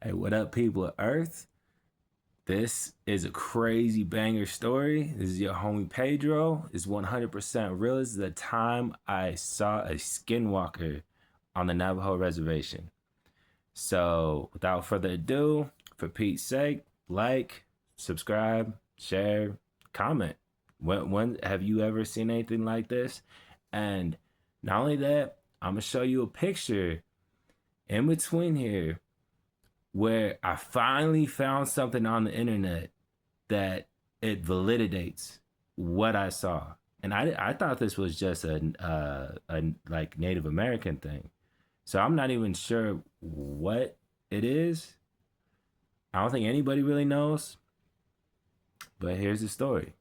Hey, what up, people of Earth? This is a crazy banger story. This is your homie Pedro. It's 100% real. This is the time I saw a skinwalker on the Navajo reservation. So, without further ado, for Pete's sake, like, subscribe, share, comment. When have you ever seen anything like this? And not only that, I'm gonna show you a picture in between here where I finally found something on the internet that it validates what I saw. And I thought this was just a like Native American thing. So I'm not even sure what it is. I don't think anybody really knows. But here's the story.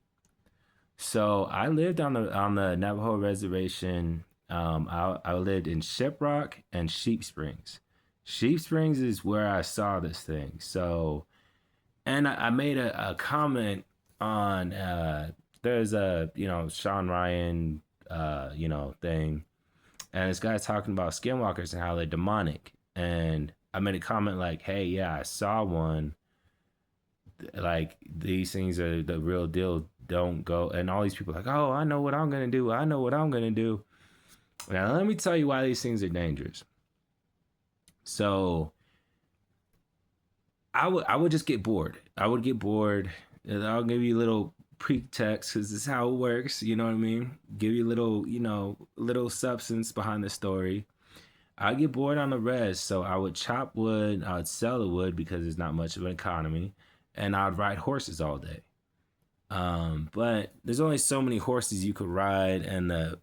So I lived on the Navajo reservation. I lived in Shiprock and Sheep Springs. Sheep Springs is where I saw this thing. So, and I made a comment on there's a Sean Ryan thing, and this guy's talking about skinwalkers and how they're demonic, and I made a comment like, hey, yeah, I saw one. Like these things are the real deal. Don't go. And all these people are like, oh, I know what I'm gonna do. I know what I'm gonna do. Now let me tell you why these things are dangerous. So I would just get bored. I would get bored. And I'll give you a little pretext because this is how it works. You know what I mean? Give you a little, little substance behind the story. I get bored on the res, so I would chop wood. I would sell the wood because it's not much of an economy, and I'd ride horses all day. But there's only so many horses you could ride, and the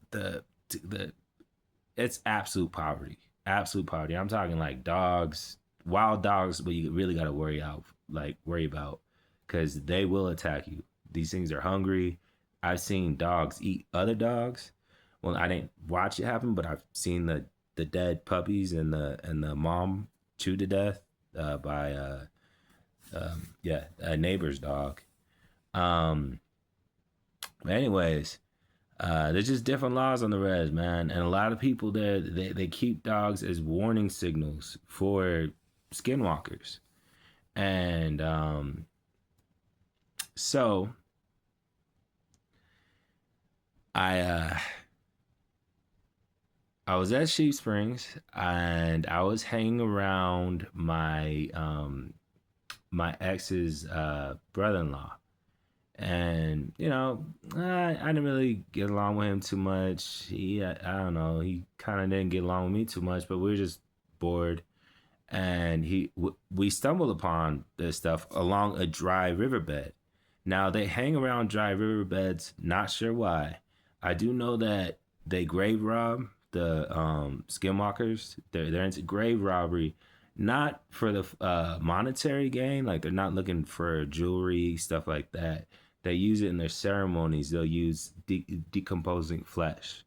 it's absolute poverty. Absolute poverty. I'm talking like dogs, wild dogs, but you really got to worry about because they will attack you. These things are hungry. I've seen dogs eat other dogs. Well, I didn't watch it happen, but I've seen the dead puppies and the mom chewed to death by a neighbor's dog. Um, anyways, there's just different laws on the res, man, and a lot of people there they keep dogs as warning signals for skinwalkers, and so I I was at Sheep Springs and I was hanging around my ex's brother-in-law, and I didn't really get along with him too much. I don't know, he kind of didn't get along with me too much, but we were just bored, and we stumbled upon this stuff along a dry riverbed. Now they hang around dry riverbeds, not sure why. I do know that they grave rob the skinwalkers. They're into grave robbery, not for the monetary gain. Like they're not looking for jewelry, stuff like that. They use it in their ceremonies. They'll use decomposing flesh.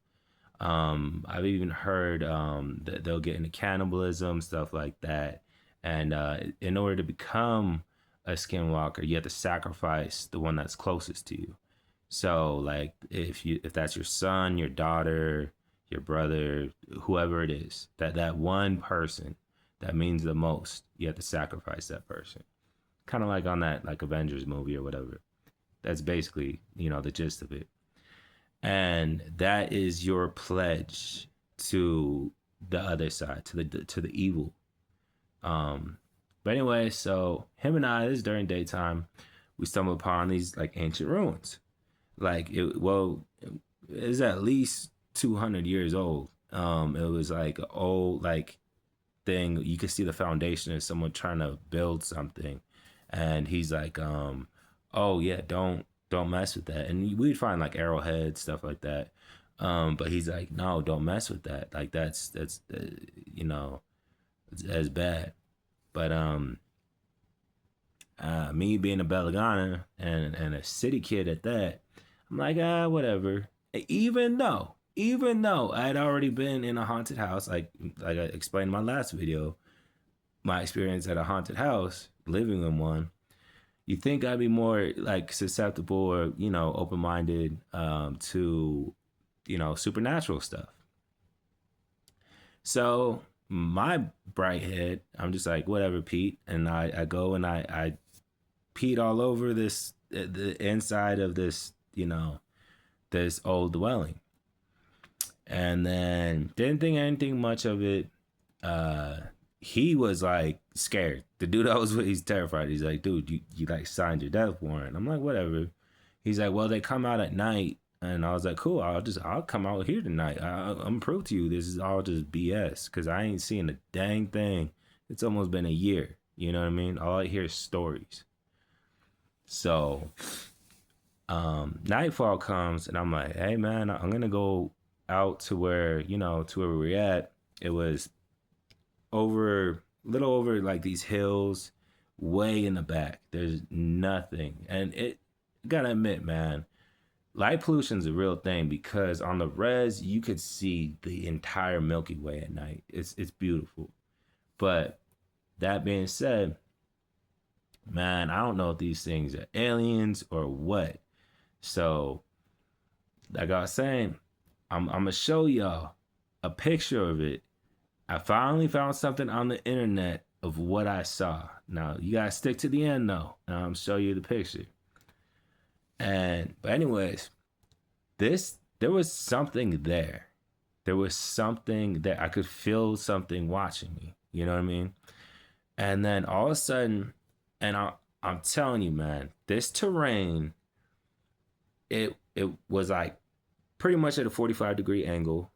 I've even heard that they'll get into cannibalism, stuff like that. And in order to become a skinwalker, you have to sacrifice the one that's closest to you. So, like, if that's your son, your daughter, your brother, whoever it is, that one person that means the most, you have to sacrifice that person. Kind of like on that like Avengers movie or whatever. That's basically the gist of it, and that is your pledge to the other side, to the evil. But anyway, so him and I, this is during daytime, we stumbled upon these like ancient ruins. Like it is at least 200 years old. It was like an old like thing. You could see the foundation of someone trying to build something, and he's like, oh yeah, don't mess with that. And we'd find like arrowheads, stuff like that. But he's like, no, don't mess with that. Like that's you know, as bad. But me being a Belagana and a city kid at that, I'm like, whatever. Even though I had already been in a haunted house, like I explained in my last video, my experience at a haunted house, living in one, you think I'd be more like susceptible or open minded to supernatural stuff. So my bright head, I'm just like, whatever, Pete. And I go and I peed all over this, the inside of this, this old dwelling. And then didn't think anything much of it. Uh, he was like scared. The dude I was with, he's terrified. He's like, dude, you like signed your death warrant. I'm like, whatever. He's like, well, they come out at night. And I was like, cool, I'll come out here tonight. I'm prove to you this is all just BS because I ain't seen a dang thing. It's almost been a year. You know what I mean? All I hear is stories. So nightfall comes and I'm like, hey man, I'm gonna go out to where, to where we're at. It was over little over like these hills way in the back. There's nothing. And it gotta admit, man, light pollution is a real thing because on the res you could see the entire Milky Way at night. It's beautiful. But that being said, man, I don't know if these things are aliens or what. So, like I was saying, I'm gonna show y'all a picture of it. I finally found something on the internet of what I saw. Now you gotta stick to the end though, and I'm show you the picture. And but anyways, there was something there. There was something that I could feel something watching me. You know what I mean? And then all of a sudden, and I'm telling you, man, this terrain, it was like pretty much at a 45-degree angle,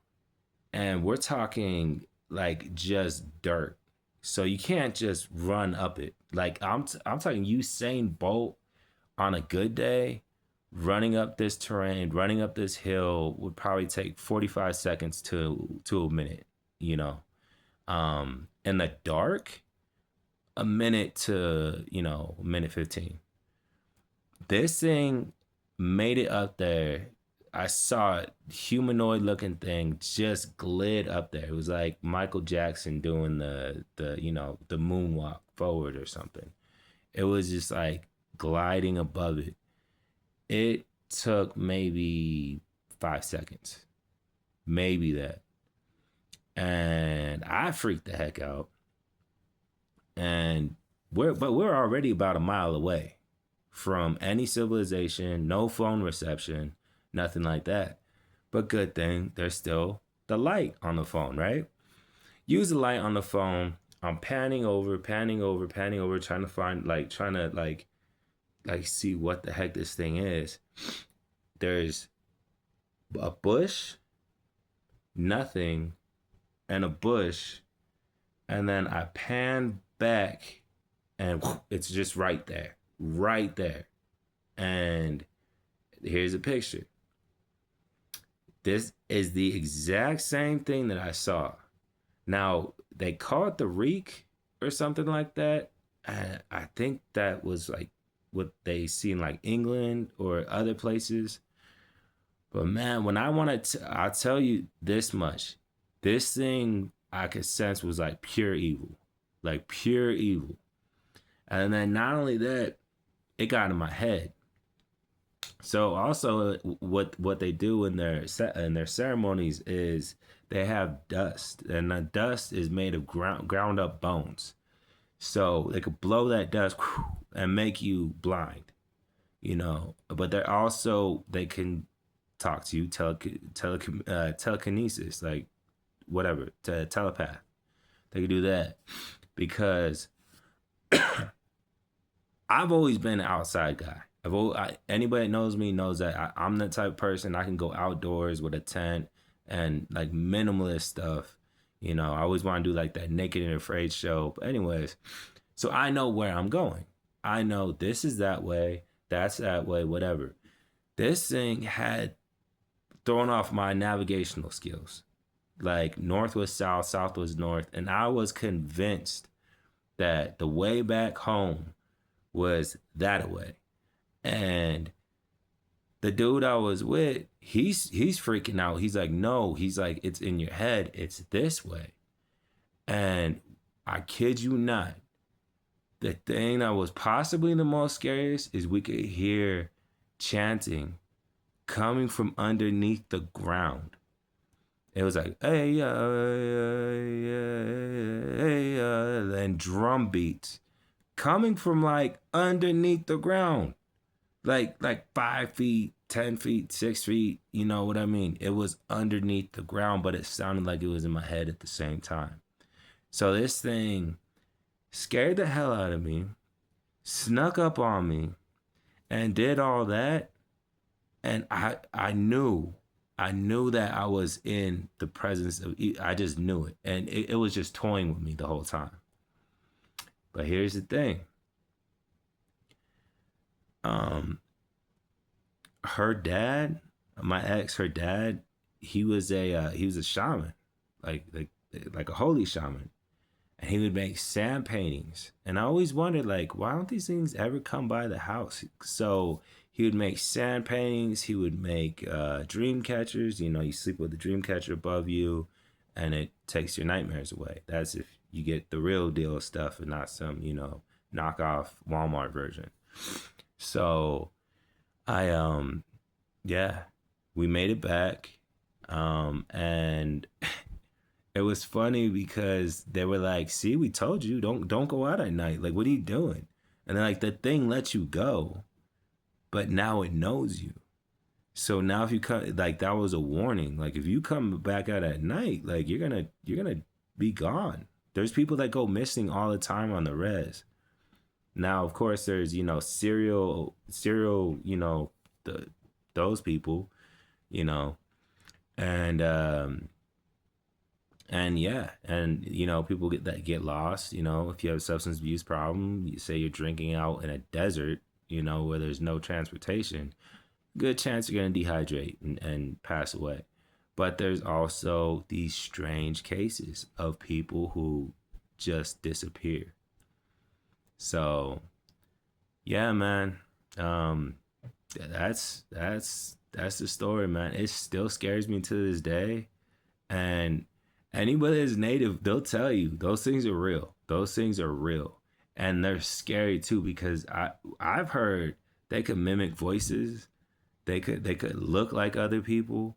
and we're talking like just dirt. So you can't just run up it. Like I'm talking Usain Bolt on a good day, running up this terrain, running up this hill would probably take 45 seconds to a minute, you know. In the dark, a minute to, a minute 15. This thing made it up there. I saw it, humanoid looking thing just glid up there. It was like Michael Jackson doing the moonwalk forward or something. It was just like gliding above it. It took maybe 5 seconds, maybe that. And I freaked the heck out. And we're already about a mile away from any civilization, no phone reception, nothing like that. But good thing there's still the light on the phone, right? Use the light on the phone. I'm panning over, panning over, panning over, trying to find trying to see what the heck this thing is. There's a bush, nothing, and a bush, and then I pan back and it's just right there. Right there. And here's a picture. This is the exact same thing that I saw. Now, they call it the reek or something like that. And I think that was like what they see in like England or other places. But man, when I wanted to, I'll tell you this much. This thing I could sense was like pure evil. Like pure evil. And then not only that, it got in my head. So also what they do in their ceremonies is they have dust, and the dust is made of ground up bones. So they could blow that dust and make you blind, But they can talk to you telekinesis, like whatever, telepath. They can do that because I've always been an outside guy. Anybody that knows me knows that I'm the type of person I can go outdoors with a tent and like minimalist stuff. I always want to do like that Naked and Afraid show. But anyways, so I know where I'm going. I know this is that way, that's that way, whatever. This thing had thrown off my navigational skills. Like north was south, south was north, and I was convinced that the way back home was that way. And the dude I was with, he's freaking out. He's like, no, he's like, it's in your head. It's this way. And I kid you not, the thing that was possibly the most scariest is we could hear chanting coming from underneath the ground. It was like, hey, hey, and drum beats coming from like underneath the ground, like 5 feet, 10 feet, 6 feet. You know what I mean? It was underneath the ground, but it sounded like it was in my head at the same time. So this thing scared the hell out of me, snuck up on me, and did all that. And I knew that I was in the presence of. I just knew it, and it was just toying with me the whole time. But here's the thing. Um, her dad, my ex, her dad, he was a shaman, like like like a holy shaman, and he would make sand paintings. And I always wondered, like, why don't these things ever come by the house? So he would make sand paintings. He would make dream catchers. You know, you sleep with a dream catcher above you, and it takes your nightmares away. That's if you get the real deal stuff and not some, knockoff Walmart version. So I yeah, we made it back. And it was funny because they were like, "See, we told you, don't go out at night. Like, what are you doing?" And they're like, "The thing lets you go, but now it knows you. So now if you come, like, that was a warning. Like, if you come back out at night, like, you're gonna be gone." There's people that go missing all the time on the res. Now, of course, there's serial, the those people, you know, and yeah, and people get lost. If you have a substance abuse problem, you say you're drinking out in a desert, where there's no transportation, good chance you're going to dehydrate and pass away. But there's also these strange cases of people who just disappear. So yeah, man. um that's the story, man. It still scares me to this day. And anybody that's native, they'll tell you those things are real. Those things are real. And they're scary too, because I've heard they could mimic voices. They could look like other people.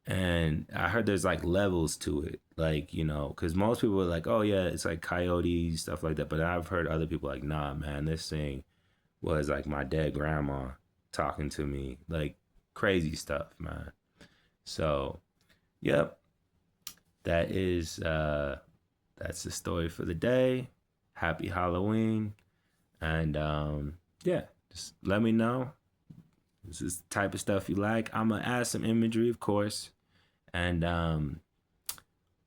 And I heard there's like levels to it. Like, because most people are like, oh yeah, it's like coyotes, stuff like that. But I've heard other people like, nah, man, this thing was like my dead grandma talking to me. Like crazy stuff, man. So, yep, that is that's the story for the day. Happy Halloween. And yeah, just let me know. This is the type of stuff you like. I'm gonna add some imagery, of course. And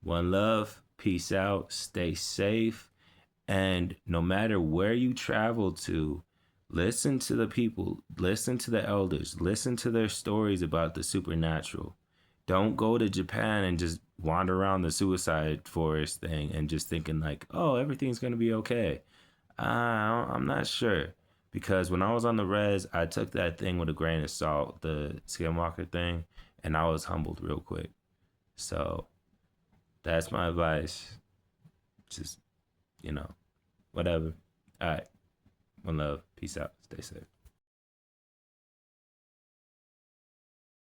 one love, peace out, stay safe. And no matter where you travel to, listen to the people, listen to the elders, listen to their stories about the supernatural. Don't go to Japan and just wander around the suicide forest thing and just thinking like, oh, everything's gonna be okay. I'm not sure, because when I was on the res, I took that thing with a grain of salt, the Skinwalker thing, and I was humbled real quick. So that's my advice. Just, you know, whatever. All right. One love. Peace out. Stay safe.